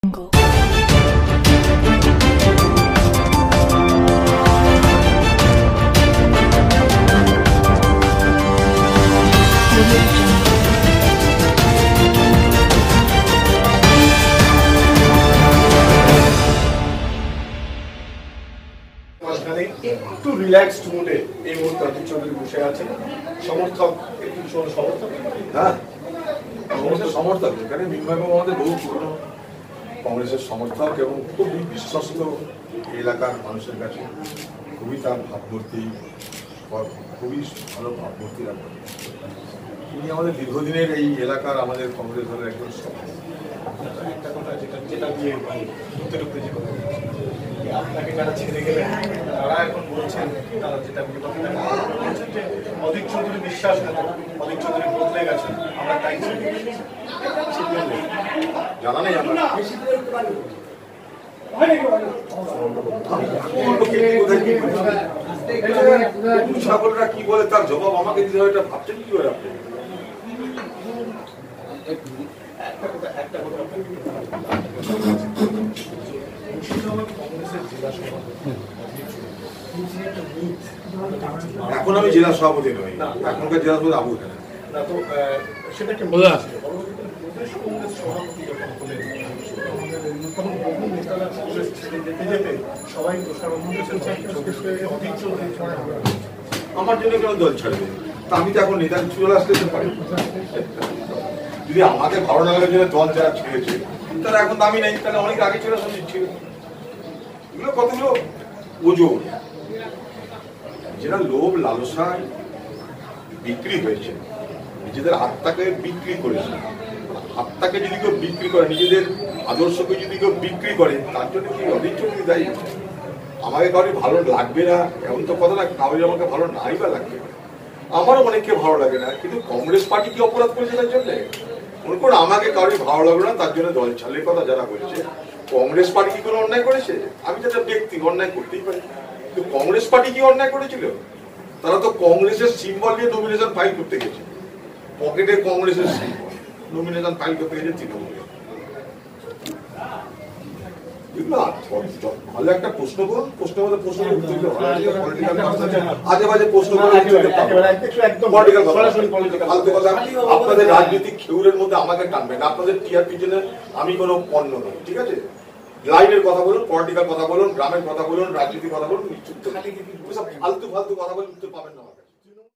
একটু রিল্যাক্সড মুডে এই মুহূর্তে অজিত চৌধুরী বসে আছেন। সমর্থক সমর্থক হ্যাঁ কংগ্রেসের সমর্থক, এখানে মিনবাবু আমাদের বহু পুরনো কংগ্রেসের সমর্থক এবং খুবই বিশ্বস্ত এলাকার মানুষের কাছে। খুবই তার ভাবমূর্তি, খুবই ভালো ভাবমূর্তি রাখেন। তিনি আমাদের দীর্ঘদিনের এই এলাকার আমাদের কংগ্রেস দলের একজন একটা কথা যেটা দিয়ে ঢুকতে ঢুকতে যে কথা আপনাকে যারা ছেড়ে গেলেন তারা এখন বলছেন, তারা যেটা বলছেন যে অজিত চৌধুরী বিশ্বাস মতো অজিত চৌধুরী বদলে গেছেন, আমরা তাই জানা নেই আমরা ছাগলরা কি বলে তার জবাব আমাকে দিতে হয়, এটা ভাবছেন কি করে আপনি? এখন আমি জেলা সভাপতি নই, এখনকার জেলা সভাপতি আবু এখানে না, তো সেটা একটা প্রদেশ কংগ্রেস সভাপতি যখন হলেন তখন বহু নেতারা কংগ্রেস ছেড়ে যেতে যেতে সবাই দোষারোপ করেছেন অজিত চৌধুরী ছড়া। আমার জন্য কেন দল ছাড়বে? তা আমি তো এখন নেতা চলে আসতে পারি। যদি আমাকে ভালো লাগার জন্য দল যারা ছেড়েছে তারা এখন দামি নেই, তাহলে অনেক আগে চলে আসা ছিল। এগুলো কতগুলো ওজন, যেটা লোভ লালসায় বিক্রি হয়েছে, নিজেদের আত্মাকে বিক্রি করেছে। আত্মাকে যদি কেউ বিক্রি করে, নিজেদের আদর্শকে যদি কেউ বিক্রি করে, তার জন্য কি অজিত চৌধুরী দায়ী? আমাকে কাউরি ভালো লাগবে না এমন তো কথা না, কাউরি আমাকে ভালো নাই বা লাগবে না, আমারও অনেককে ভালো লাগে না, কিন্তু কংগ্রেস পার্টি কি অপরাধ করেছে তার জন্য? মনে করুন আমাকে কাউরি ভালো লাগবে না তার জন্য দল ছাড়ের কথা যারা বলছে, কংগ্রেস পার্টি কি কোনো অন্যায় করেছে? আমি তো একটা ব্যক্তি, অন্যায় করতেই পারি, কিন্তু কংগ্রেস পার্টি কি অন্যায় করেছিল? তারা তো কংগ্রেসের সিম্বল নিয়ে নমিনেশন ফাইল করতে গেছে, পকেটে কংগ্রেসের সিম্বল নমিনেশন ফাইল করতে গেছে তৃণমূলে। ভালো একটা প্রশ্ন করুন, প্রশ্নের মধ্যে প্রশ্ন আজে বাজে প্রশ্ন আপনাদের রাজনৈতিক খেউরের মধ্যে আমাকে টানবেন, আপনাদের টিআরপির জন্য আমি কোনো পণ্য নই, ঠিক আছে? লাইনের কথা বলুন, পলিটিক্যাল কথা বলুন, গ্রামের কথা বলুন, রাজনীতির কথা বলুন, নিশ্চিত ফালতু ফালতু কথা বলে উত্তর পাবেন না।